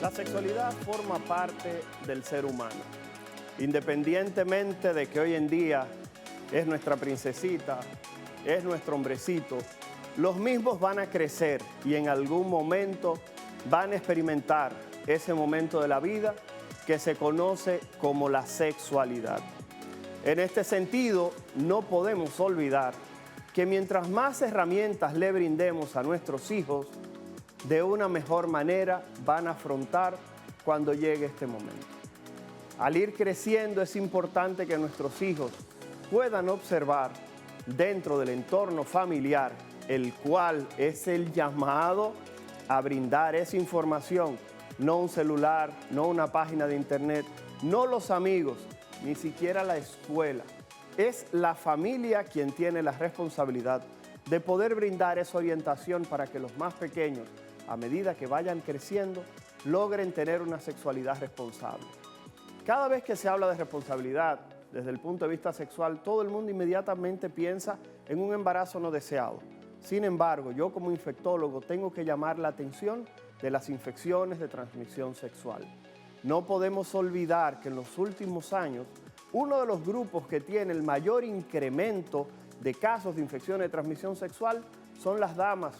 La sexualidad forma parte del ser humano, independientemente de que hoy en día es nuestra princesita, es nuestro hombrecito, los mismos van a crecer y en algún momento van a experimentar ese momento de la vida que se conoce como la sexualidad. En este sentido, no podemos olvidar que mientras más herramientas le brindemos a nuestros hijos, de una mejor manera van a afrontar cuando llegue este momento. Al ir creciendo es importante que nuestros hijos puedan observar dentro del entorno familiar, el cual es el llamado a brindar esa información, no un celular, no una página de internet, no los amigos, ni siquiera la escuela. Es la familia quien tiene la responsabilidad de poder brindar esa orientación para que los más pequeños, a medida que vayan creciendo, logren tener una sexualidad responsable. Cada vez que se habla de responsabilidad desde el punto de vista sexual, todo el mundo inmediatamente piensa en un embarazo no deseado. Sin embargo, yo como infectólogo tengo que llamar la atención de las infecciones de transmisión sexual. No podemos olvidar que en los últimos años, uno de los grupos que tiene el mayor incremento de casos de infecciones de transmisión sexual son las damas.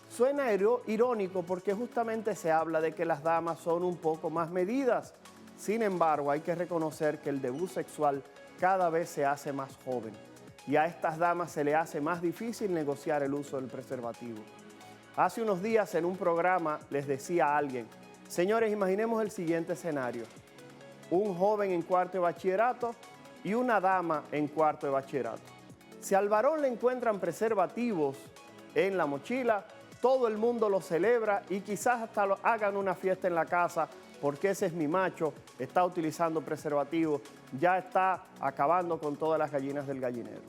Suena irónico porque justamente se habla de que las damas son un poco más medidas. Sin embargo, hay que reconocer que el debut sexual cada vez se hace más joven y a estas damas se le hace más difícil negociar el uso del preservativo. Hace unos días en un programa les decía a alguien, señores, imaginemos el siguiente escenario. Un joven en cuarto de bachillerato y una dama en cuarto de bachillerato. Si al varón le encuentran preservativos en la mochila, todo el mundo lo celebra y quizás hasta hagan una fiesta en la casa porque ese es mi macho, está utilizando preservativos, ya está acabando con todas las gallinas del gallinero.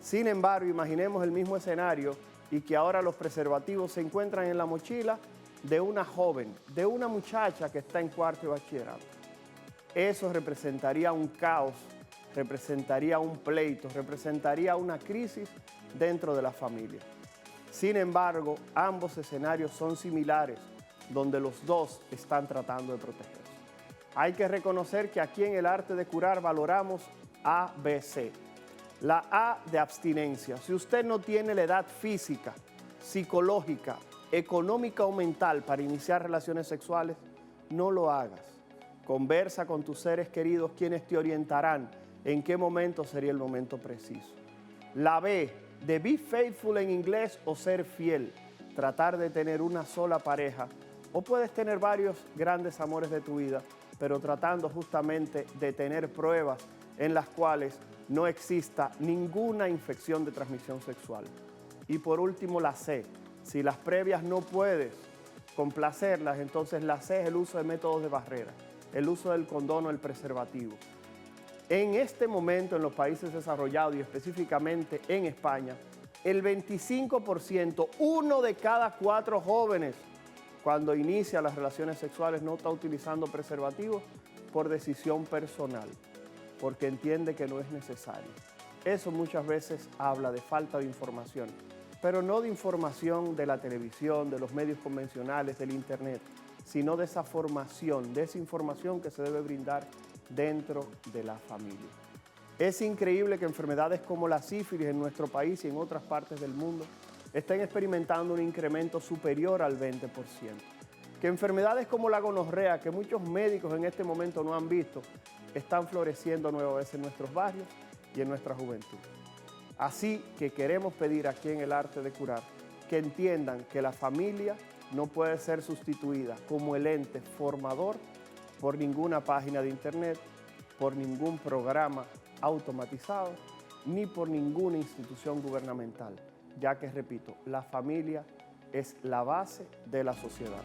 Sin embargo, imaginemos el mismo escenario y que ahora los preservativos se encuentran en la mochila de una joven, de una muchacha que está en cuarto de bachillerato. Eso representaría un caos, representaría un pleito, representaría una crisis dentro de la familia. Sin embargo, ambos escenarios son similares, donde los dos están tratando de protegerse. Hay que reconocer que aquí en el arte de curar valoramos ABC. La A de abstinencia. Si usted no tiene la edad física, psicológica, económica o mental para iniciar relaciones sexuales, no lo hagas. Conversa con tus seres queridos quienes te orientarán en qué momento sería el momento preciso. La B de be faithful en inglés o ser fiel. Tratar de tener una sola pareja o puedes tener varios grandes amores de tu vida, pero tratando justamente de tener pruebas en las cuales no exista ninguna infección de transmisión sexual. Y por último, la C. Si las previas no puedes complacerlas, entonces la C es el uso de métodos de barrera, el uso del condón o el preservativo. En este momento, en los países desarrollados y específicamente en España, el 25%, 1 de cada 4 jóvenes, cuando inicia las relaciones sexuales, no está utilizando preservativos por decisión personal, porque entiende que no es necesario. Eso muchas veces habla de falta de información, pero no de información de la televisión, de los medios convencionales, del internet, sino de esa formación, de esa información que se debe brindar dentro de la familia. Es increíble que enfermedades como la sífilis en nuestro país y en otras partes del mundo estén experimentando un incremento superior al 20%. Que enfermedades como la gonorrea, que muchos médicos en este momento no han visto, están floreciendo nuevas veces en nuestros barrios y en nuestra juventud. Así que queremos pedir aquí en el arte de curar que entiendan que la familia no puede ser sustituida como el ente formador por ninguna página de internet, por ningún programa automatizado, ni por ninguna institución gubernamental, ya que, repito, la familia es la base de la sociedad.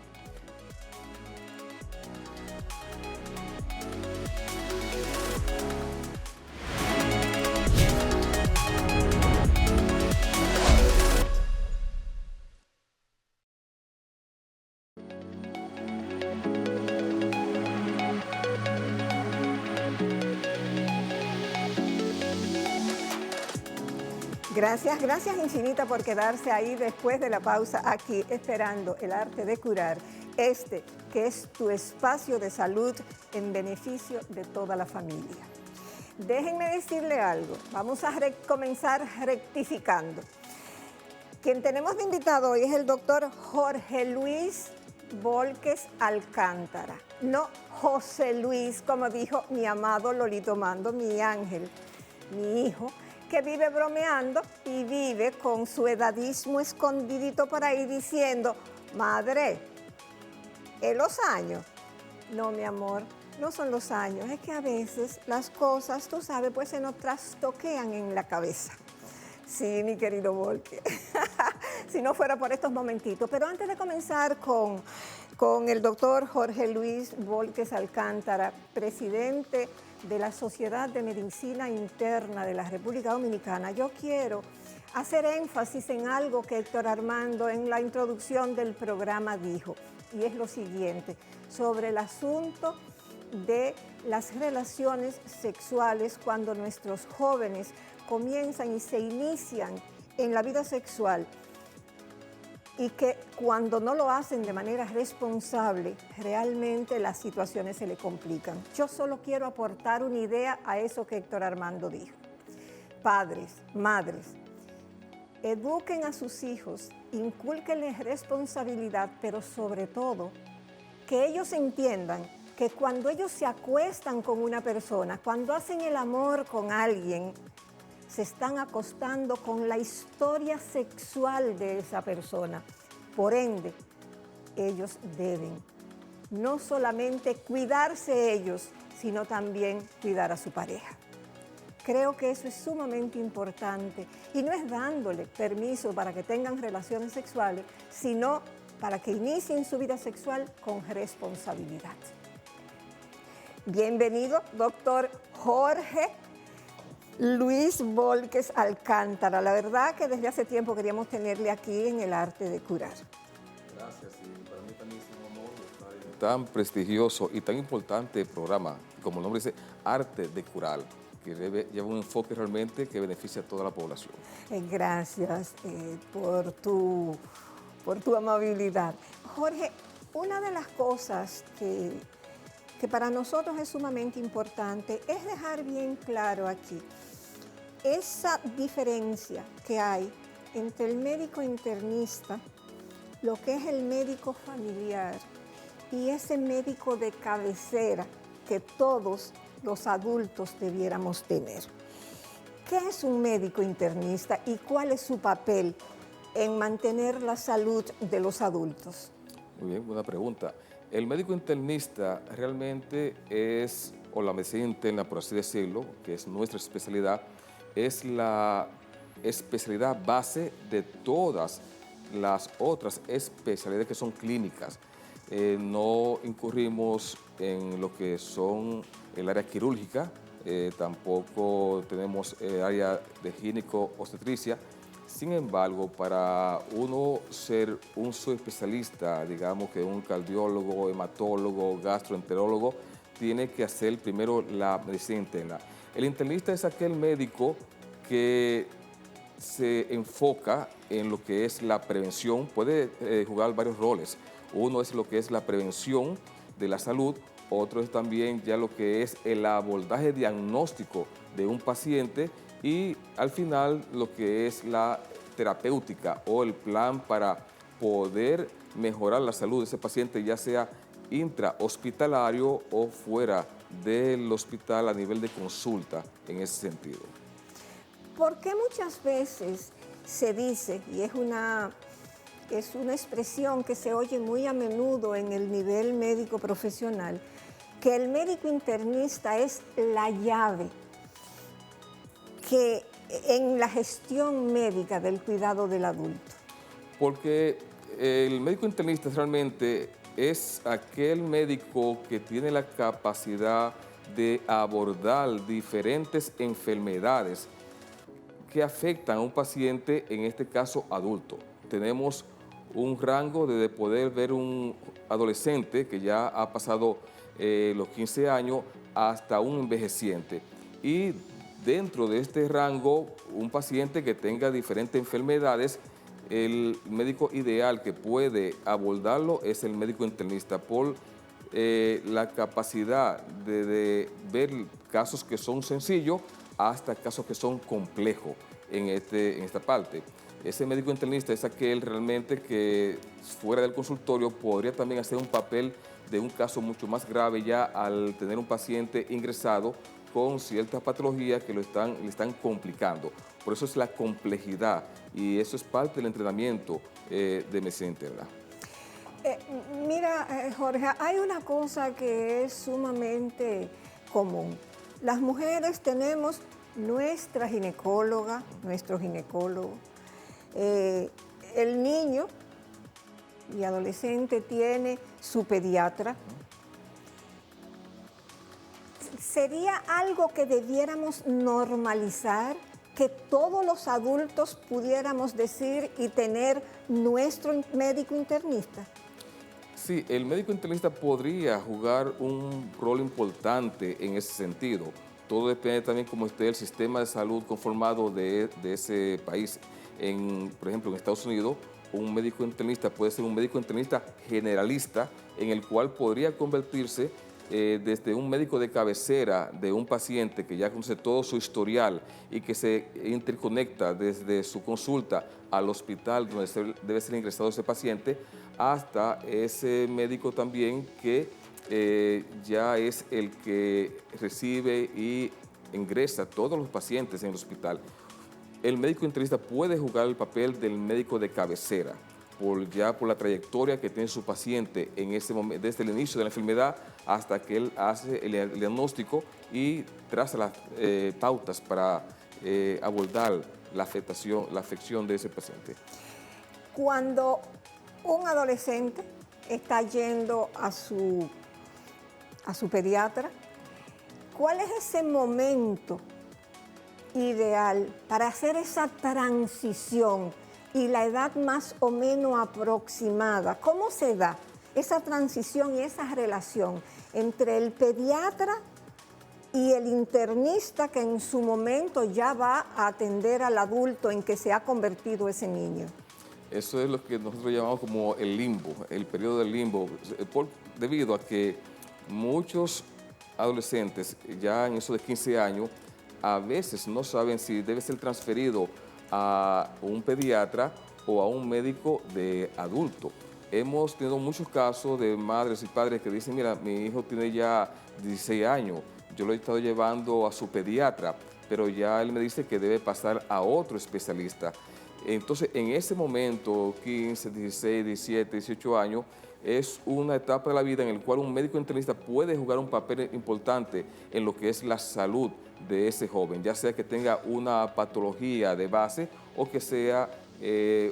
Gracias infinita por quedarse ahí después de la pausa aquí esperando el arte de curar. que es tu espacio de salud en beneficio de toda la familia. Déjenme decirle algo, vamos a comenzar rectificando. Quien tenemos de invitado hoy es el doctor Jorge Luis Volques Alcántara, no José Luis, como dijo mi amado Lolito Mando, mi ángel, mi hijo, que vive bromeando y vive con su edadismo escondidito por ahí diciendo, madre, ¿es los años? No, mi amor, no son los años, es que a veces las cosas, tú sabes, pues se nos trastoquean en la cabeza. Sí, mi querido Volque, si no fuera por estos momentitos. Pero antes de comenzar con el doctor Jorge Luis Volques Alcántara, presidente de la Sociedad de Medicina Interna de la República Dominicana, yo quiero hacer énfasis en algo que Héctor Armando en la introducción del programa dijo, y es lo siguiente, sobre el asunto de las relaciones sexuales cuando nuestros jóvenes comienzan y se inician en la vida sexual y que cuando no lo hacen de manera responsable, realmente las situaciones se le complican. Yo solo quiero aportar una idea a eso que Héctor Armando dijo. Padres, madres, eduquen a sus hijos, incúlquenles responsabilidad, pero sobre todo que ellos entiendan que cuando ellos se acuestan con una persona, cuando hacen el amor con alguien, se están acostando con la historia sexual de esa persona. Por ende, ellos deben no solamente cuidarse ellos, sino también cuidar a su pareja. Creo que eso es sumamente importante y no es dándole permiso para que tengan relaciones sexuales, sino para que inicien su vida sexual con responsabilidad. Bienvenido, doctor Jorge Luis Volques Alcántara. La verdad que desde hace tiempo queríamos tenerle aquí en El Arte de Curar. Gracias, y para mí también es un honor estar en tan prestigioso y tan importante programa, como el nombre dice, Arte de Curar, que lleva un enfoque realmente que beneficia a toda la población. Gracias por tu amabilidad. Jorge, una de las cosas que para nosotros es sumamente importante es dejar bien claro aquí esa diferencia que hay entre el médico internista, lo que es el médico familiar y ese médico de cabecera que todos los adultos debiéramos tener. ¿Qué es un médico internista y cuál es su papel en mantener la salud de los adultos? Muy bien, buena pregunta. El médico internista realmente es, o la medicina interna, por así decirlo, que es nuestra especialidad, es la especialidad base de todas las otras especialidades que son clínicas. No incurrimos en lo que son el área quirúrgica, tampoco tenemos área de gineco-obstetricia. Sin embargo, para uno ser un subespecialista, digamos que un cardiólogo, hematólogo, gastroenterólogo, tiene que hacer primero la medicina interna. El internista es aquel médico que se enfoca en lo que es la prevención, puede jugar varios roles. Uno es lo que es la prevención de la salud, otro es también ya lo que es el abordaje diagnóstico de un paciente y al final lo que es la terapéutica o el plan para poder mejorar la salud de ese paciente, ya sea intrahospitalario o fuera del hospital a nivel de consulta en ese sentido. ¿Por qué muchas veces se dice, y es una expresión que se oye muy a menudo en el nivel médico profesional, que el médico internista es la llave que en la gestión médica del cuidado del adulto? Porque el médico internista realmente es aquel médico que tiene la capacidad de abordar diferentes enfermedades que afectan a un paciente, en este caso adulto. Tenemos un rango de poder ver un adolescente que ya ha pasado los 15 años hasta un envejeciente. Y dentro de este rango, un paciente que tenga diferentes enfermedades el médico ideal que puede abordarlo es el médico internista por la capacidad de ver casos que son sencillos hasta casos que son complejos en esta parte. Ese médico internista es aquel realmente que fuera del consultorio podría también hacer un papel de un caso mucho más grave ya al tener un paciente ingresado con ciertas patologías que le están complicando. Por eso es la complejidad y eso es parte del entrenamiento de medicina interna. Mira, Jorge, hay una cosa que es sumamente común. Las mujeres tenemos nuestra ginecóloga, nuestro ginecólogo. El niño y adolescente tiene su pediatra. ¿Sería algo que debiéramos normalizar, que todos los adultos pudiéramos decir y tener nuestro médico internista? Sí, el médico internista podría jugar un rol importante en ese sentido. Todo depende también cómo esté el sistema de salud conformado de ese país. Por ejemplo, en Estados Unidos, un médico internista puede ser un médico internista generalista, en el cual podría convertirse desde un médico de cabecera de un paciente que ya conoce todo su historial y que se interconecta desde su consulta al hospital donde debe ser ingresado ese paciente, hasta ese médico también que ya es el que recibe y ingresa a todos los pacientes en el hospital. El médico internista puede jugar el papel del médico de cabecera, por la trayectoria que tiene su paciente en ese momento, desde el inicio de la enfermedad hasta que él hace el diagnóstico y traza las pautas para abordar la afección de ese paciente. Cuando un adolescente está yendo a su pediatra, ¿cuál es ese momento ideal para hacer esa transición y la edad más o menos aproximada? ¿Cómo se da esa transición y esa relación entre el pediatra y el internista que en su momento ya va a atender al adulto en que se ha convertido ese niño? Eso es lo que nosotros llamamos como el limbo, el periodo del limbo, debido a que muchos adolescentes ya en eso de 15 años a veces no saben si debe ser transferido a un pediatra o a un médico de adulto. Hemos tenido muchos casos de madres y padres que dicen, mira, mi hijo tiene ya 16 años, yo lo he estado llevando a su pediatra, pero ya él me dice que debe pasar a otro especialista. Entonces, en ese momento, 15, 16, 17, 18 años, es una etapa de la vida en la cual un médico internista puede jugar un papel importante en lo que es la salud de ese joven, ya sea que tenga una patología de base o que sea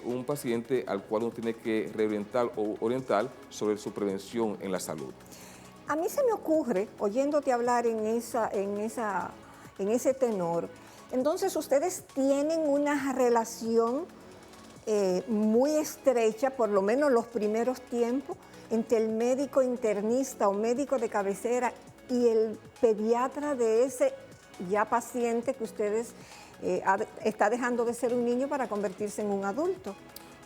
un paciente al cual uno tiene que reorientar o orientar sobre su prevención en la salud. A mí se me ocurre, oyéndote hablar en ese tenor, entonces ustedes tienen una relación muy estrecha, por lo menos los primeros tiempos, entre el médico internista o médico de cabecera y el pediatra de ese ya paciente que ustedes está dejando de ser un niño para convertirse en un adulto.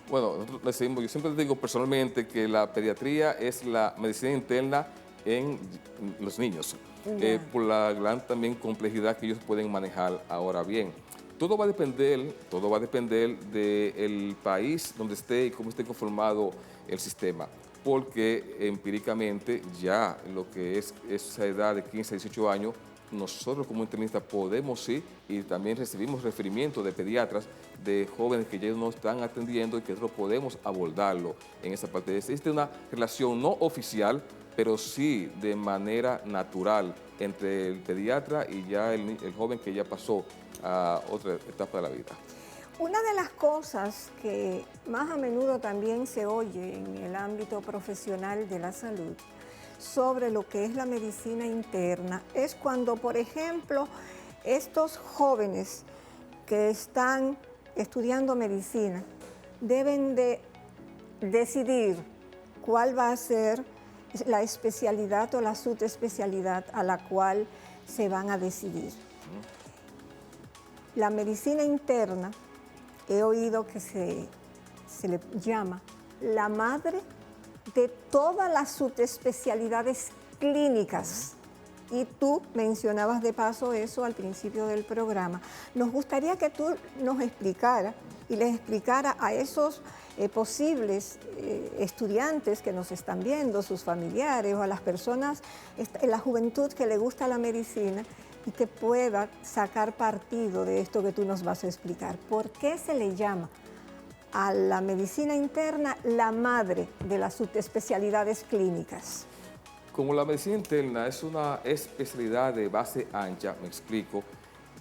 Bueno, nosotros decimos, yo siempre digo personalmente que la pediatría es la medicina interna en los niños, por la gran también complejidad que ellos pueden manejar. Ahora bien, todo va a depender del país donde esté y cómo esté conformado el sistema, porque empíricamente ya lo que es esa edad de 15 a 18 años, nosotros como internistas podemos ir y también recibimos referimientos de pediatras de jóvenes que ya no están atendiendo y que nosotros podemos abordarlo en esa parte. Existe una relación no oficial, pero sí de manera natural entre el pediatra y ya el joven que ya pasó a otra etapa de la vida. Una de las cosas que más a menudo también se oye en el ámbito profesional de la salud sobre lo que es la medicina interna es cuando, por ejemplo, estos jóvenes que están estudiando medicina deben de decidir cuál va a ser la especialidad o la subespecialidad a la cual se van a decidir. La medicina interna, he oído que se se le llama la madre de todas las subespecialidades clínicas. Y tú mencionabas de paso eso al principio del programa. Nos gustaría que tú nos explicara y les explicara a esos posibles estudiantes que nos están viendo, sus familiares o a las personas en la juventud que le gusta la medicina y que pueda sacar partido de esto que tú nos vas a explicar. ¿Por qué se le llama a la medicina interna la madre de las subespecialidades clínicas? Como la medicina interna es una especialidad de base ancha, me explico,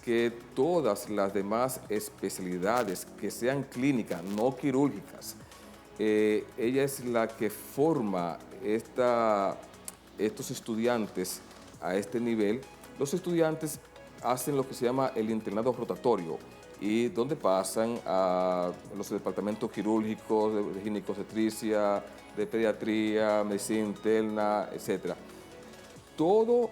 que todas las demás especialidades que sean clínicas, no quirúrgicas, ella es la que forma estos estudiantes a este nivel. Los estudiantes hacen lo que se llama el internado rotatorio, y donde pasan a los departamentos quirúrgicos, de ginecobstetricia, de pediatría, medicina interna, etc. Todo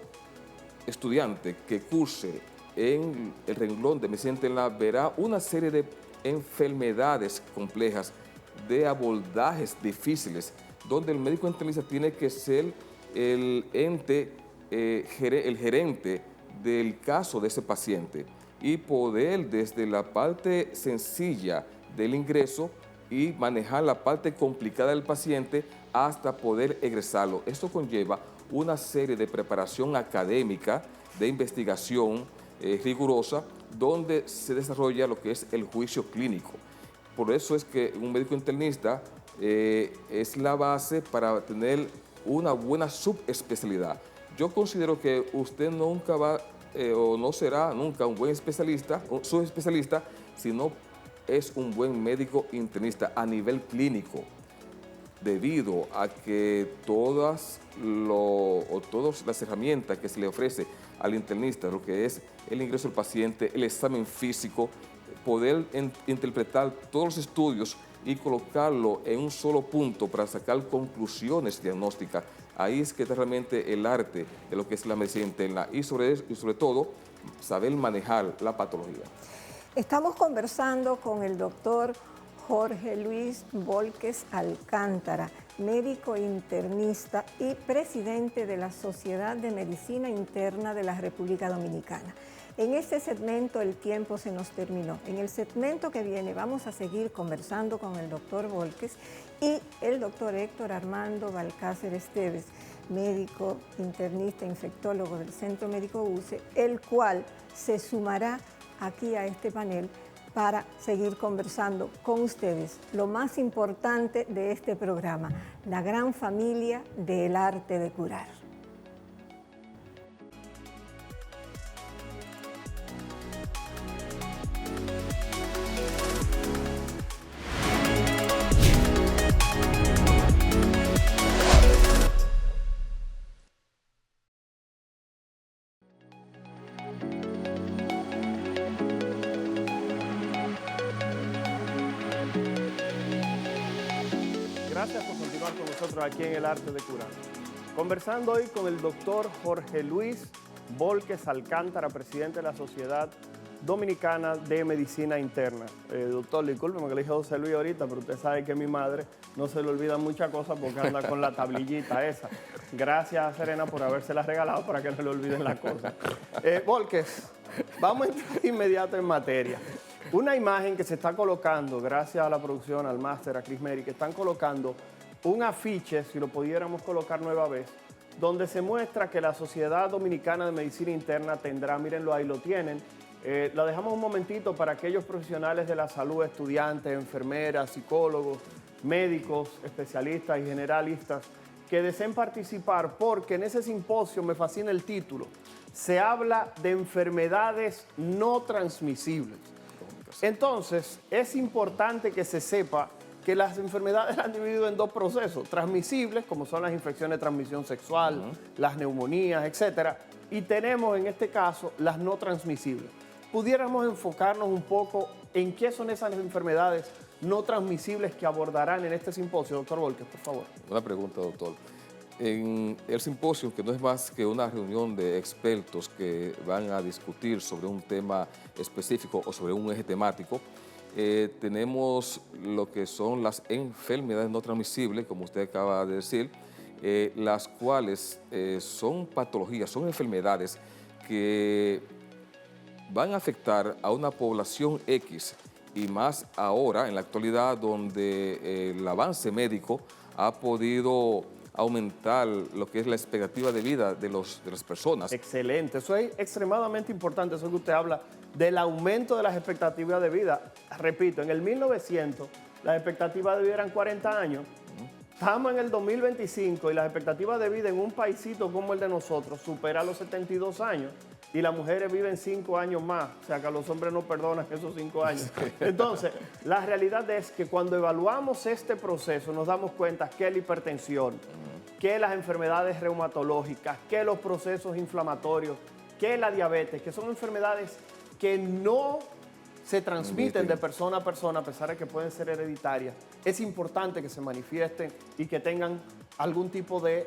estudiante que curse en el renglón de medicina interna verá una serie de enfermedades complejas, de abordajes difíciles, donde el médico internista tiene que ser el ente, el gerente del caso de ese paciente y poder desde la parte sencilla del ingreso y manejar la parte complicada del paciente hasta poder egresarlo. Esto conlleva una serie de preparación académica, de investigación rigurosa, donde se desarrolla lo que es el juicio clínico. Por eso es que un médico internista es la base para tener una buena subespecialidad. Yo considero que usted nunca va o no será nunca un buen especialista, o subespecialista, si no es un buen médico internista a nivel clínico, debido a que todas las herramientas que se le ofrece al internista, lo que es el ingreso del paciente, el examen físico, poder interpretar todos los estudios y colocarlo en un solo punto para sacar conclusiones diagnósticas. Ahí es que está realmente el arte de lo que es la medicina interna y sobre todo saber manejar la patología. Estamos conversando con el doctor Jorge Luis Volquez Alcántara, médico internista y presidente de la Sociedad de Medicina Interna de la República Dominicana. En este segmento el tiempo se nos terminó. En el segmento que viene vamos a seguir conversando con el doctor Volquez y el doctor Héctor Armando Balcácer Esteves, médico internista infectólogo del Centro Médico UCE, el cual se sumará aquí a este panel para seguir conversando con ustedes lo más importante de este programa, la gran familia del arte de curar. Gracias por continuar con nosotros aquí en El Arte de Curar. Conversando hoy con el doctor Jorge Luis Volquez Alcántara, presidente de la Sociedad Dominicana de Medicina Interna. Doctor, discúlpeme que le dije José Luis ahorita, pero usted sabe que mi madre no se le olvidan muchas cosas porque anda con la tablillita esa. Gracias a Serena por habérsela regalado para que no le olviden las cosas. Volquez, vamos a entrar inmediato en materia. Una imagen que se está colocando, gracias a la producción, al máster, a Chris Mary, que están colocando un afiche, si lo pudiéramos colocar nueva vez, donde se muestra que la Sociedad Dominicana de Medicina Interna tendrá, mírenlo, ahí lo tienen. Lo dejamos un momentito para aquellos profesionales de la salud, estudiantes, enfermeras, psicólogos, médicos, especialistas y generalistas que deseen participar, porque en ese simposio, me fascina el título, se habla de enfermedades no transmisibles. Entonces, es importante que se sepa que las enfermedades las han dividido en dos procesos, transmisibles, como son las infecciones de transmisión sexual, las neumonías, etcétera, y tenemos en este caso las no transmisibles. ¿Pudiéramos enfocarnos un poco en qué son esas enfermedades no transmisibles que abordarán en este simposio, doctor Volquez, por favor? Una pregunta, doctor. En el simposio, que no es más que una reunión de expertos que van a discutir sobre un tema específico o sobre un eje temático, tenemos lo que son las enfermedades no transmisibles, como usted acaba de decir, las cuales son patologías, son enfermedades que van a afectar a una población X, y más ahora, en la actualidad, donde el avance médico ha podido aumentar lo que es la expectativa de vida de las personas. Excelente, eso es extremadamente importante, eso que usted habla del aumento de las expectativas de vida. Repito, en el 1900 las expectativas de vida eran 40 años, estamos en el 2025 y las expectativas de vida en un paisito como el de nosotros supera los 72 años y las mujeres viven 5 años más, o sea que a los hombres no perdonan esos 5 años. Entonces, la realidad es que cuando evaluamos este proceso nos damos cuenta que la hipertensión, que las enfermedades reumatológicas, que los procesos inflamatorios, que la diabetes, que son enfermedades que no se transmiten de persona a persona, a pesar de que pueden ser hereditarias, es importante que se manifiesten y que tengan algún tipo de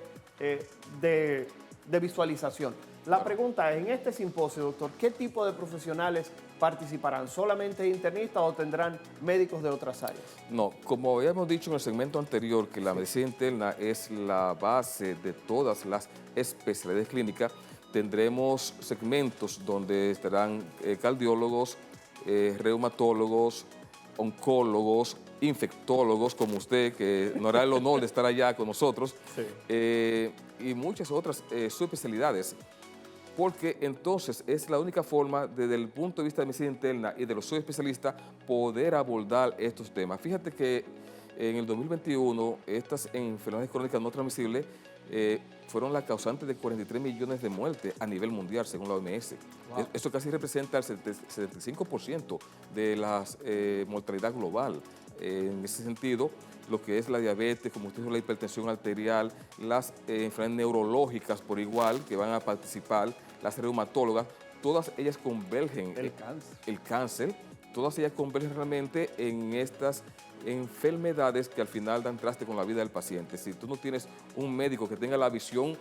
visualización. La pregunta es, en este simposio, doctor, ¿qué tipo de profesionales participarán? ¿Solamente internistas o tendrán médicos de otras áreas? No, como habíamos dicho en el segmento anterior, que la medicina interna es la base de todas las especialidades clínicas, tendremos segmentos donde estarán cardiólogos, reumatólogos, oncólogos, infectólogos como usted, que nos hará el honor de estar allá con nosotros, sí. Y muchas otras subespecialidades, porque entonces es la única forma, desde el punto de vista de medicina interna y de los subespecialistas, poder abordar estos temas. Fíjate que en el 2021 estas enfermedades crónicas no transmisibles fueron las causantes de 43 millones de muertes a nivel mundial, según la OMS. Wow. Eso casi representa el 75% de la mortalidad global. En ese sentido, lo que es la diabetes, como usted dijo, la hipertensión arterial, las enfermedades neurológicas por igual, que van a participar, las reumatólogas, todas ellas convergen. El cáncer, todas ellas convergen realmente en estas enfermedades que al final dan traste con la vida del paciente. Si tú no tienes un médico que tenga la visión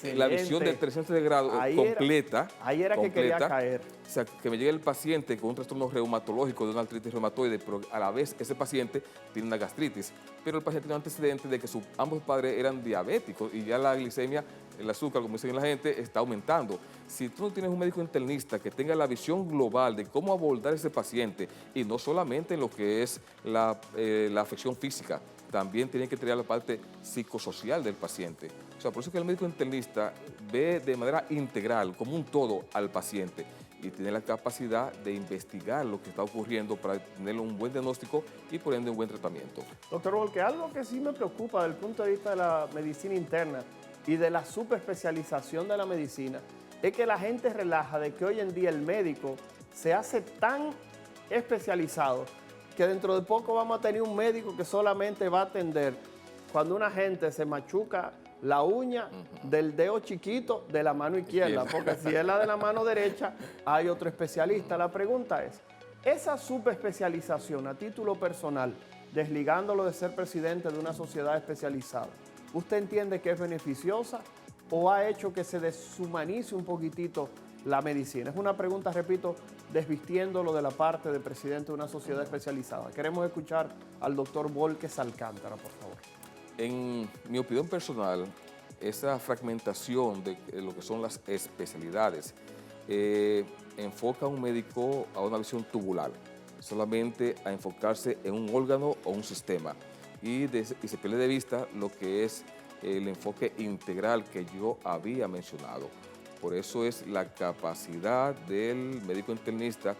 de 300 grados completa. Ahí era que quería caer. O sea, que me llegue el paciente con un trastorno reumatológico de una artritis reumatoide, pero a la vez ese paciente tiene una gastritis. Pero el paciente tiene un antecedente de que ambos padres eran diabéticos y ya la glicemia, el azúcar, como dicen la gente, está aumentando. Si tú no tienes un médico internista que tenga la visión global de cómo abordar ese paciente, y no solamente en lo que es la afección física, también tiene que tener la parte psicosocial del paciente. O sea, por eso es que el médico internista ve de manera integral, como un todo, al paciente y tiene la capacidad de investigar lo que está ocurriendo para tener un buen diagnóstico y por ende un buen tratamiento. Doctor Volque, algo que sí me preocupa desde el punto de vista de la medicina interna y de la subespecialización de la medicina es que la gente relaja de que hoy en día el médico se hace tan especializado que dentro de poco vamos a tener un médico que solamente va a atender cuando una gente se machuca la uña del dedo chiquito de la mano izquierda, porque si es la de la mano derecha, hay otro especialista. La pregunta es, esa subespecialización a título personal, desligándolo de ser presidente de una sociedad especializada, ¿usted entiende que es beneficiosa o ha hecho que se deshumanice un poquitito la medicina? Es una pregunta, repito, desvistiéndolo de la parte de presidente de una sociedad especializada. Queremos escuchar al doctor Volques Alcántara, por favor. En mi opinión personal, esa fragmentación de lo que son las especialidades enfoca a un médico a una visión tubular, solamente a enfocarse en un órgano o un sistema, y se pierde de vista lo que es el enfoque integral que yo había mencionado. Por eso es la capacidad del médico internista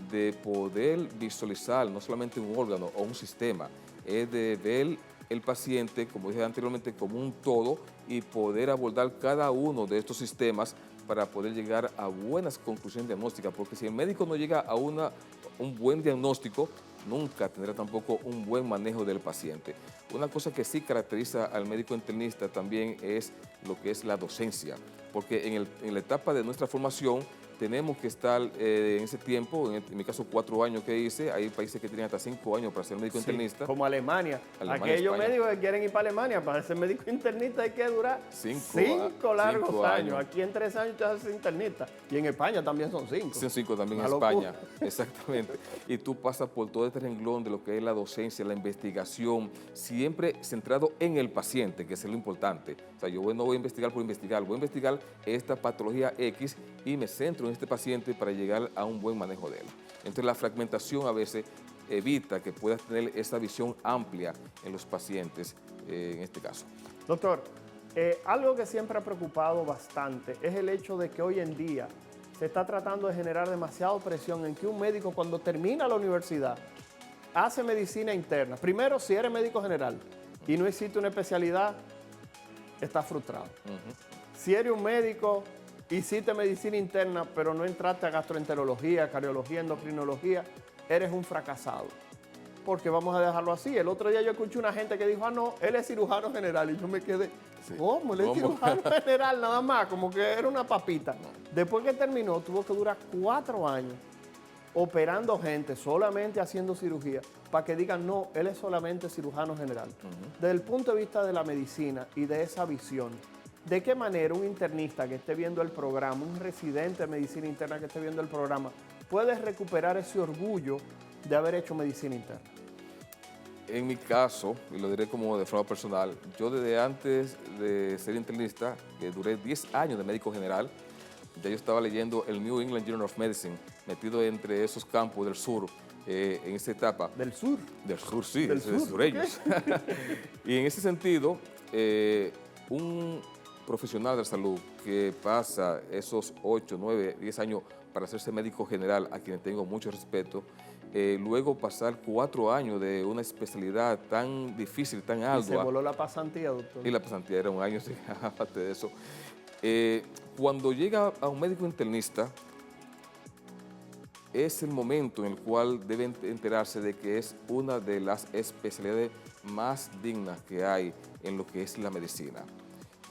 de poder visualizar no solamente un órgano o un sistema, es de ver el paciente, como dije anteriormente, como un todo y poder abordar cada uno de estos sistemas para poder llegar a buenas conclusiones diagnósticas, porque si el médico no llega a un buen diagnóstico, nunca tendrá tampoco un buen manejo del paciente. Una cosa que sí caracteriza al médico internista también es lo que es la docencia, porque en la etapa de nuestra formación tenemos que estar en ese tiempo, en mi caso 4 años que hice, hay países que tienen hasta 5 años para ser médico internista. Como Alemania. Alemania, Aquellos España. médicos que quieren ir para Alemania para ser médico internista hay que durar 5 largos 5 años. años. Aquí en 3 años te haces internista. Y en España también son 5. Son 5 también en Una España, locura. exactamente. Y tú pasas por todo este renglón de lo que es la docencia, la investigación, siempre centrado en el paciente, que es lo importante. O sea, yo no voy a investigar por investigar, voy a investigar esta patología X y me centro en este paciente para llegar a un buen manejo de él. Entonces la fragmentación a veces evita que puedas tener esa visión amplia en los pacientes, en este caso. Doctor, algo que siempre ha preocupado bastante es el hecho de que hoy en día se está tratando de generar demasiada presión en que un médico cuando termina la universidad hace medicina interna. Primero, si eres médico general y no existe una especialidad, estás frustrado. Si eres un médico, hiciste medicina interna, pero no entraste a gastroenterología, cardiología, endocrinología, eres un fracasado. Porque vamos a dejarlo así. El otro día yo escuché una gente que dijo, no, él es cirujano general. Y yo me quedé, ¿cómo? Él es cirujano general nada más, como que era una papita. Después que terminó, tuvo que durar 4 años operando gente, solamente haciendo cirugía, para que digan, no, él es solamente cirujano general. Desde el punto de vista de la medicina y de esa visión, ¿de qué manera un internista que esté viendo el programa, un residente de medicina interna que esté viendo el programa, puede recuperar ese orgullo de haber hecho medicina interna? En mi caso, y lo diré como de forma personal, yo desde antes de ser internista, que duré 10 años de médico general, ya yo estaba leyendo el New England Journal of Medicine, metido entre esos campos del sur, en esa etapa. ¿Del sur? Del sur, sí, ¿Del de sur? sureños. Y en ese sentido, un profesional de la salud que pasa esos 8, 9, 10 años para hacerse médico general, a quien tengo mucho respeto, luego pasar 4 años de una especialidad tan difícil, tan ardua. Y se voló la pasantía, doctor. Y la pasantía era 1 año, sí, aparte de eso. Cuando llega a un médico internista, es el momento en el cual deben enterarse de que es una de las especialidades más dignas que hay en lo que es la medicina.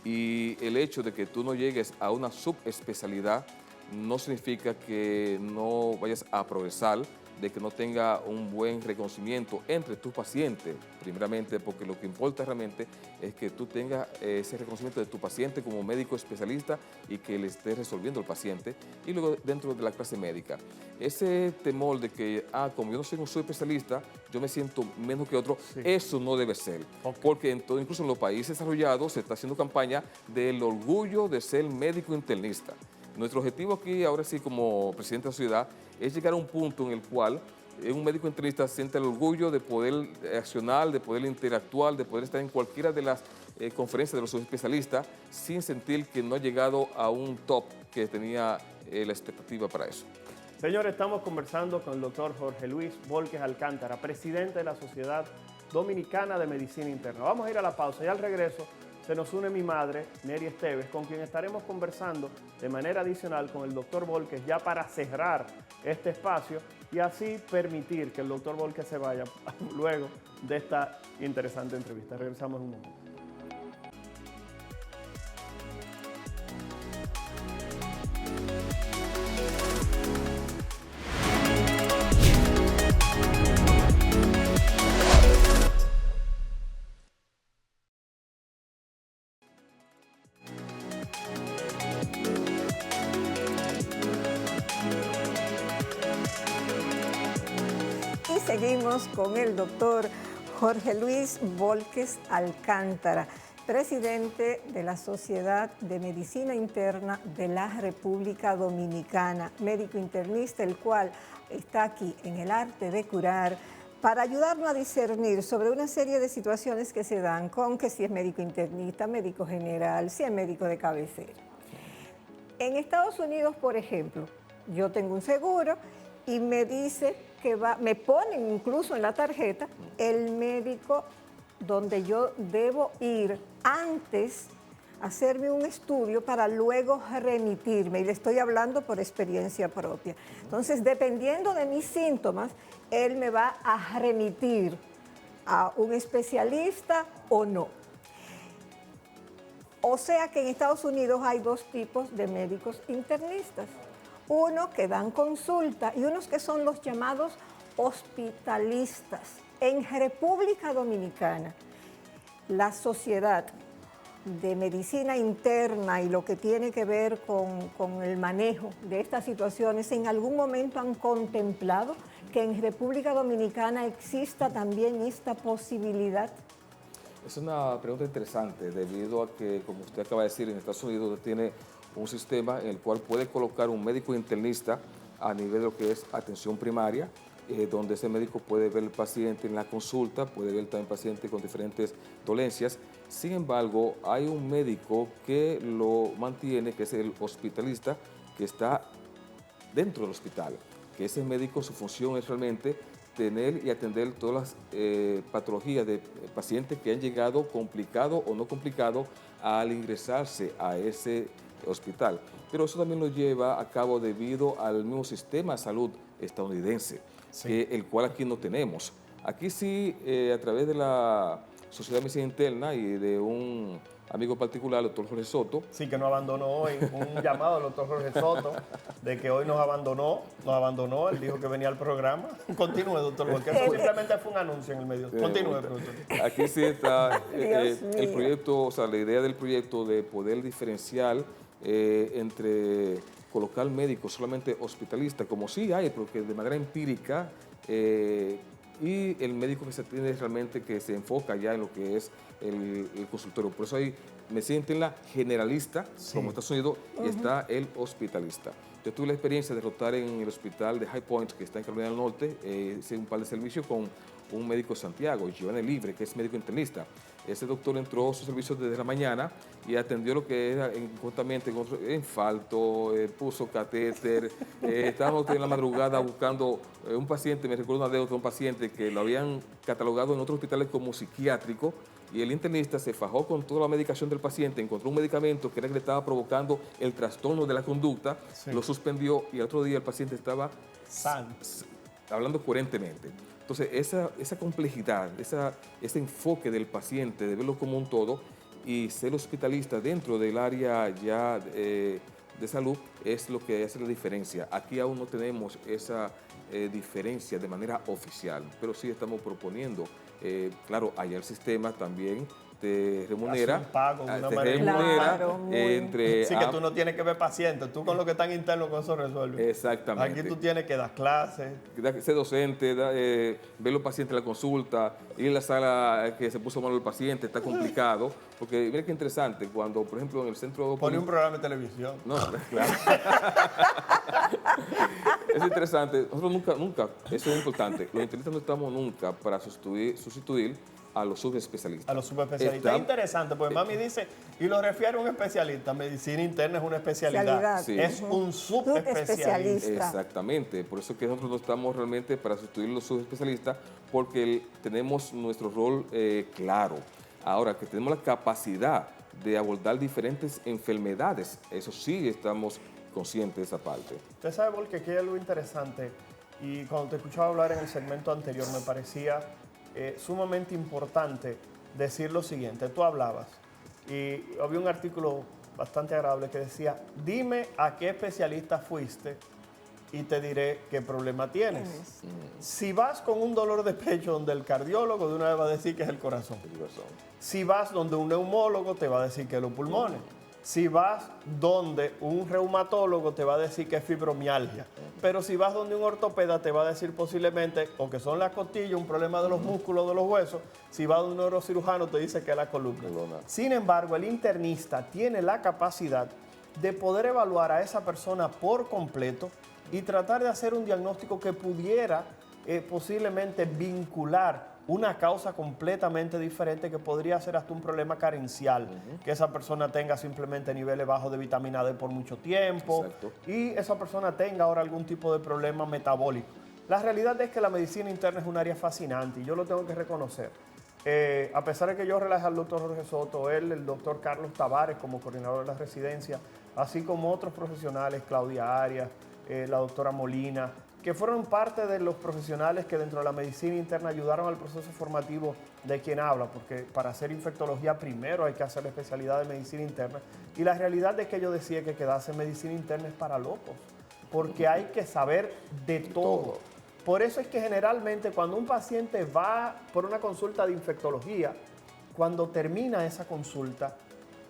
Y el hecho de que tú no llegues a una subespecialidad no significa que no vayas a progresar, de que no tenga un buen reconocimiento entre tus pacientes, primeramente, porque lo que importa realmente es que tú tengas ese reconocimiento de tu paciente como médico especialista y que le estés resolviendo al paciente, y luego dentro de la clase médica. Ese temor de que, como yo no soy un subespecialista, yo me siento menos que otro, eso no debe ser. Porque incluso en los países desarrollados se está haciendo campaña del orgullo de ser médico internista. Nuestro objetivo aquí, ahora sí, como presidente de la sociedad, es llegar a un punto en el cual un médico internista siente el orgullo de poder accionar, de poder interactuar, de poder estar en cualquiera de las conferencias de los subespecialistas sin sentir que no ha llegado a un top que tenía la expectativa para eso. Señores, estamos conversando con el doctor Jorge Luis Volquez Alcántara, presidente de la Sociedad Dominicana de Medicina Interna. Vamos a ir a la pausa y al regreso se nos une mi madre, Neri Esteves, con quien estaremos conversando de manera adicional con el doctor Volquez ya para cerrar este espacio y así permitir que el doctor Volquez se vaya luego de esta interesante entrevista. Regresamos en un momento. Y seguimos con el doctor Jorge Luis Volquez Alcántara, presidente de la Sociedad de Medicina Interna de la República Dominicana, médico internista, el cual está aquí en el arte de curar para ayudarnos a discernir sobre una serie de situaciones que se dan con que si es médico internista, médico general, si es médico de cabecera. En Estados Unidos, por ejemplo, yo tengo un seguro y me dice que me ponen incluso en la tarjeta el médico donde yo debo ir antes a hacerme un estudio para luego remitirme, y le estoy hablando por experiencia propia. Entonces, dependiendo de mis síntomas, él me va a remitir a un especialista o no. O sea que en Estados Unidos hay 2 tipos de médicos internistas. uno que dan consulta y unos que son los llamados hospitalistas. En República Dominicana, la sociedad de medicina interna y lo que tiene que ver con el manejo de estas situaciones, ¿en algún momento han contemplado que en República Dominicana exista también esta posibilidad? Es una pregunta interesante debido a que, como usted acaba de decir, en Estados Unidos tiene un sistema en el cual puede colocar un médico internista a nivel de lo que es atención primaria, donde ese médico puede ver al paciente en la consulta, puede ver también paciente con diferentes dolencias. Sin embargo, hay un médico que lo mantiene, que es el hospitalista, que está dentro del hospital, que ese médico, su función es realmente tener y atender todas las patologías de pacientes que han llegado complicado o no complicado al ingresarse a ese hospital. Pero eso también lo lleva a cabo debido al mismo sistema de salud estadounidense, el cual aquí no tenemos. Aquí sí, a través de la Sociedad de Medicina Interna y de un amigo particular, el doctor Jorge Soto. Sí, que nos abandonó hoy, un llamado del doctor Jorge Soto, de que hoy nos abandonó, él dijo que venía al programa. Continúe, doctor, porque eso simplemente fue un anuncio en el medio. Continúe, profesor. Aquí sí está el proyecto, o sea, la idea del proyecto de poder diferenciar entre colocar médicos solamente hospitalistas, como sí hay, porque de manera empírica, y el médico que se tiene realmente que se enfoca ya en lo que es el consultorio. Por eso hay medicina interna generalista, como Estados Unidos, y está el hospitalista. Yo tuve la experiencia de rotar en el hospital de High Point, que está en Carolina del Norte, hice un par de servicios con un médico de Santiago, Giovanni Libre, que es médico internista. Ese doctor entró a sus servicios desde la mañana y atendió lo que era justamente infarto, puso catéter. Estábamos en la madrugada buscando un paciente, me recuerdo una de un paciente que lo habían catalogado en otros hospitales como psiquiátrico, y el internista se fajó con toda la medicación del paciente, encontró un medicamento que era que le estaba provocando el trastorno de la conducta, lo suspendió y al otro día el paciente estaba hablando coherentemente. Entonces, esa complejidad, ese enfoque del paciente, de verlo como un todo y ser hospitalista dentro del área ya de salud es lo que hace la diferencia. Aquí aún no tenemos esa diferencia de manera oficial, pero sí estamos proponiendo, claro, allá el sistema también te remunera, un pago de una te manera. remunera Claro, entre... Sí, que tú no tienes que ver pacientes, tú con lo que están internos con eso resuelves. Exactamente. Aquí tú tienes que dar clases. Ser docente, ver los pacientes en la consulta, ir a la sala que se puso malo el paciente, está complicado. Porque mira qué interesante, cuando, por ejemplo, en el centro... Pone un programa de televisión. No, claro. Es interesante. Nosotros nunca, eso es importante, los internistas no estamos nunca para sustituir a los subespecialistas. A los subespecialistas. Es interesante, porque mami dice, y lo refiere a un especialista, medicina interna es una especialidad. Sí. Es un subespecialista. Exactamente, por eso que nosotros no estamos realmente para sustituir a los subespecialistas, porque tenemos nuestro rol claro. Ahora, que tenemos la capacidad de abordar diferentes enfermedades, eso sí estamos conscientes de esa parte. Usted sabe, porque aquí hay algo interesante, y cuando te escuchaba hablar en el segmento anterior me parecía sumamente importante decir lo siguiente. Tú hablabas y había un artículo bastante agradable que decía, dime a qué especialista fuiste y te diré qué problema tienes. Si vas con un dolor de pecho donde el cardiólogo de una vez va a decir que es el corazón. Si vas donde un neumólogo te va a decir que es los pulmones. Si vas donde un reumatólogo te va a decir que es fibromialgia. Pero si vas donde un ortopeda te va a decir posiblemente o que son las costillas, un problema de los músculos, de los huesos. Si vas donde un neurocirujano te dice que es la columna. Sin embargo, el internista tiene la capacidad de poder evaluar a esa persona por completo y tratar de hacer un diagnóstico que pudiera posiblemente vincular una causa completamente diferente que podría ser hasta un problema carencial, que esa persona tenga simplemente niveles bajos de vitamina D por mucho tiempo. Exacto. Y esa persona tenga ahora algún tipo de problema metabólico. La realidad es que la medicina interna es un área fascinante y yo lo tengo que reconocer. A pesar de que yo relaje al doctor Jorge Soto, el doctor Carlos Tavares como coordinador de la residencia, así como otros profesionales, Claudia Arias, la doctora Molina, que fueron parte de los profesionales que dentro de la medicina interna ayudaron al proceso formativo de quien habla, porque para hacer infectología primero hay que hacer la especialidad de medicina interna. Y la realidad es que yo decía que quedarse en medicina interna es para locos, porque hay que saber de todo. Por eso es que generalmente cuando un paciente va por una consulta de infectología, cuando termina esa consulta,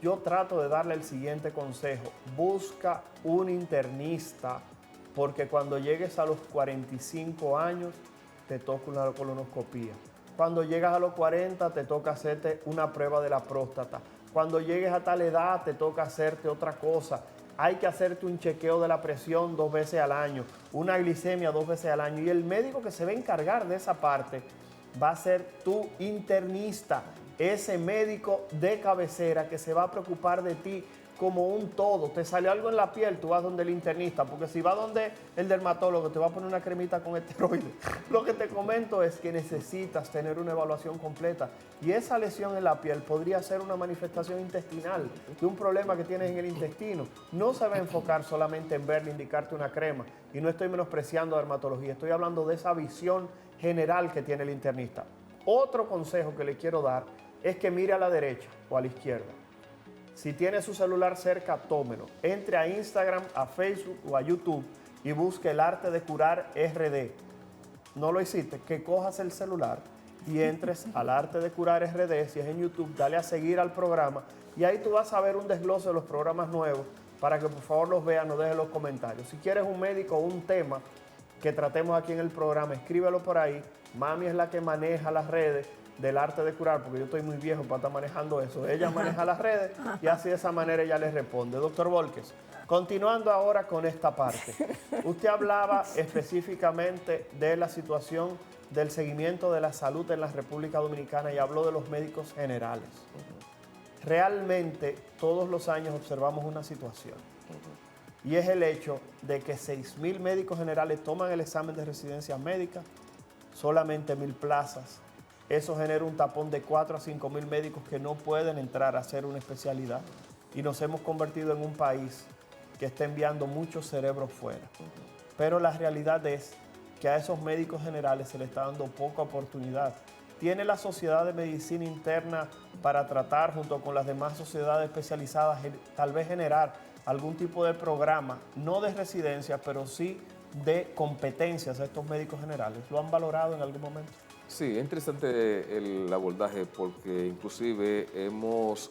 yo trato de darle el siguiente consejo: busca un internista, porque cuando llegues a los 45 años te toca una colonoscopía. Cuando llegas a los 40 te toca hacerte una prueba de la próstata. Cuando llegues a tal edad te toca hacerte otra cosa. Hay que hacerte un chequeo de la presión 2 veces al año, una glicemia 2 veces al año. Y el médico que se va a encargar de esa parte va a ser tu internista, ese médico de cabecera que se va a preocupar de ti como un todo. Te sale algo en la piel, tú vas donde el internista, porque si vas donde el dermatólogo te va a poner una cremita con esteroides. Lo que te comento es que necesitas tener una evaluación completa, y esa lesión en la piel podría ser una manifestación intestinal de un problema que tienes en el intestino. No se va a enfocar solamente en verle, indicarte una crema, y no estoy menospreciando dermatología, estoy hablando de esa visión general que tiene el internista. Otro consejo que le quiero dar es que mire a la derecha o a la izquierda. Si tiene su celular cerca, tómelo. Entre a Instagram, a Facebook o a YouTube y busque El Arte de Curar RD. No lo hiciste, que cojas el celular y entres al Arte de Curar RD. Si es en YouTube, dale a seguir al programa y ahí tú vas a ver un desglose de los programas nuevos para que por favor los veas, nos dejes los comentarios. Si quieres un médico o un tema que tratemos aquí en el programa, escríbelo por ahí. Mami es la que maneja las redes del Arte de Curar, porque yo estoy muy viejo para estar manejando eso. Ella maneja las redes y así de esa manera ella les responde. Doctor Volques, continuando ahora con esta parte. Usted hablaba específicamente de la situación del seguimiento de la salud en la República Dominicana y habló de los médicos generales. Realmente todos los años observamos una situación, y es el hecho de que 6.000 médicos generales toman el examen de residencia médica, solamente 1.000 plazas. Eso genera un tapón de 4 a 5.000 médicos que no pueden entrar a hacer una especialidad, y nos hemos convertido en un país que está enviando muchos cerebros fuera. Pero la realidad es que a esos médicos generales se les está dando poca oportunidad. ¿Tiene la Sociedad de Medicina Interna para tratar junto con las demás sociedades especializadas, tal vez generar algún tipo de programa, no de residencia, pero sí de competencias a estos médicos generales? ¿Lo han valorado en algún momento? Sí, es interesante el abordaje, porque inclusive hemos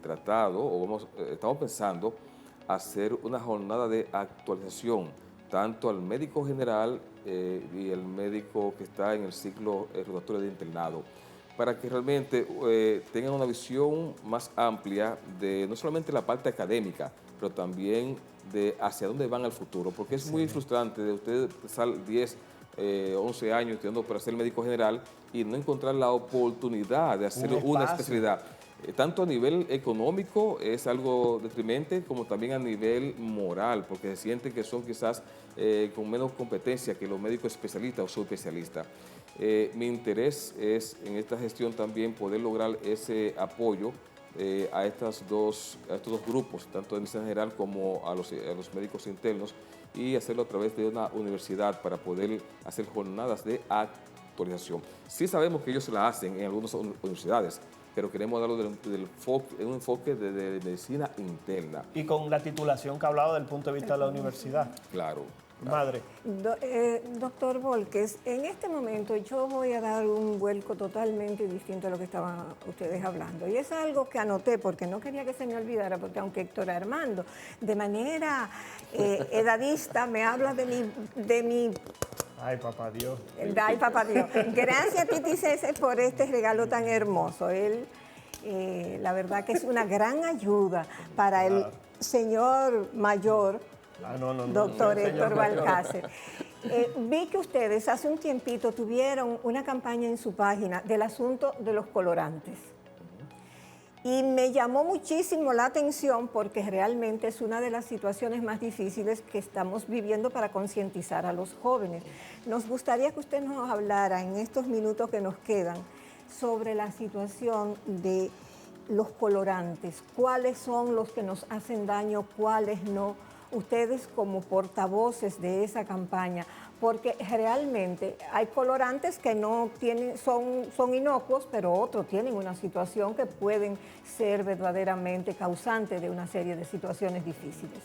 tratado o estamos pensando hacer una jornada de actualización tanto al médico general y el médico que está en el ciclo rotatorio de internado, para que realmente tengan una visión más amplia de no solamente la parte académica, pero también de hacia dónde van al futuro, porque es muy frustrante de usted sal 10, 11 años estudiando para ser médico general y no encontrar la oportunidad de hacer una especialidad. Tanto a nivel económico es algo deprimente, como también a nivel moral, porque se sienten que son quizás con menos competencia que los médicos especialistas o subespecialistas. Mi interés es en esta gestión también poder lograr ese apoyo a estos dos grupos, tanto de medicina general como a los médicos internos, y hacerlo a través de una universidad para poder hacer jornadas de actualización. Sí sabemos que ellos la hacen en algunas universidades, pero queremos darlo un enfoque de medicina interna. Y con la titulación que ha hablado del punto de vista de la universidad. Claro. Madre. Doctor Volques, en este momento yo voy a dar un vuelco totalmente distinto a lo que estaban ustedes hablando. Y es algo que anoté porque no quería que se me olvidara, porque aunque Héctor Armando de manera edadista me habla de mi Ay, papá Dios. Ay, papá Dios. Gracias, Titi César, por este regalo tan hermoso. Él, la verdad que es una gran ayuda para el señor mayor, doctor Héctor Balcácer. Vi que ustedes hace un tiempito tuvieron una campaña en su página del asunto de los colorantes. Y me llamó muchísimo la atención porque realmente es una de las situaciones más difíciles que estamos viviendo para concientizar a los jóvenes. Nos gustaría que usted nos hablara en estos minutos que nos quedan sobre la situación de los colorantes. ¿Cuáles son los que nos hacen daño, cuáles no? Ustedes como portavoces de esa campaña, porque realmente hay colorantes que no tienen, son inocuos, pero otros tienen una situación que pueden ser verdaderamente causantes de una serie de situaciones difíciles.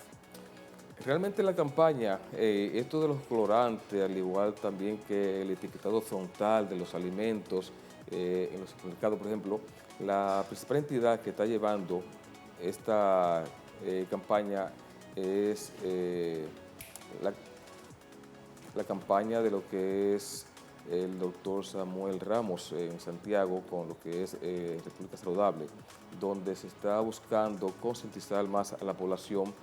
Realmente la campaña, esto de los colorantes, al igual también que el etiquetado frontal de los alimentos, en los supermercados, por ejemplo, la principal entidad que está llevando esta campaña es la campaña de lo que es el doctor Samuel Ramos en Santiago con lo que es República Saludable, donde se está buscando concientizar más a la población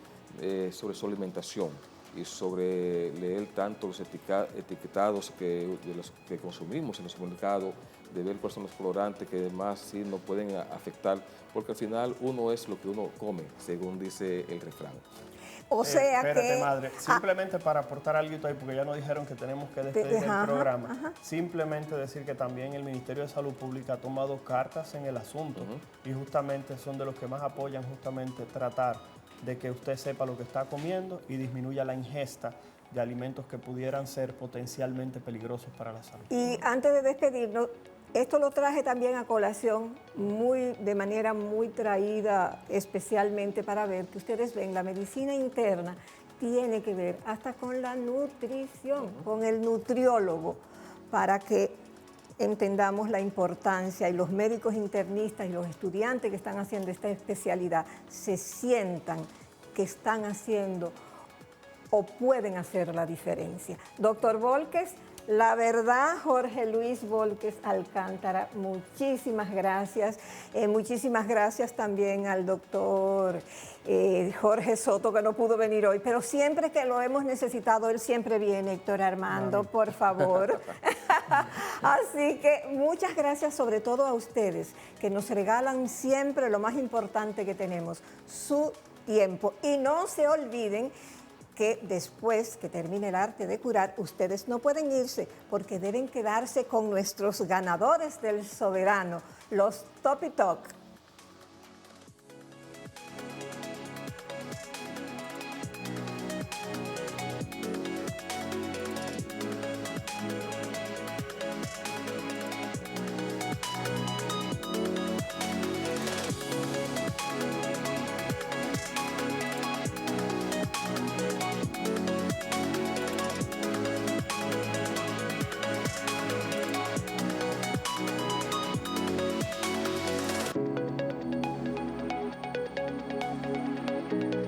sobre su alimentación y sobre leer tanto los etiquetados de los que consumimos en los supermercados, de ver cuáles son los colorantes que además sí nos pueden afectar, porque al final uno es lo que uno come, según dice el refrán. O sea espérate, que... madre, simplemente para aportar algo ahí, porque ya nos dijeron que tenemos que despedir del programa, simplemente decir que también el Ministerio de Salud Pública ha tomado cartas en el asunto y justamente son de los que más apoyan justamente tratar de que usted sepa lo que está comiendo y disminuya la ingesta de alimentos que pudieran ser potencialmente peligrosos para la salud. Y antes de despedirnos, esto lo traje también a colación de manera muy traída especialmente para ver que ustedes ven, la medicina interna tiene que ver hasta con la nutrición, con el nutriólogo, para que entendamos la importancia y los médicos internistas y los estudiantes que están haciendo esta especialidad se sientan que están haciendo o pueden hacer la diferencia. Doctor Volques, la verdad, Jorge Luis Volques Alcántara, muchísimas gracias. Muchísimas gracias también al doctor Jorge Soto, que no pudo venir hoy, pero siempre que lo hemos necesitado, él siempre viene, Héctor Armando, por favor. Así que muchas gracias sobre todo a ustedes, que nos regalan siempre lo más importante que tenemos, su tiempo. Y no se olviden que después que termine el arte de curar, ustedes no pueden irse porque deben quedarse con nuestros ganadores del Soberano, los Top y Talk.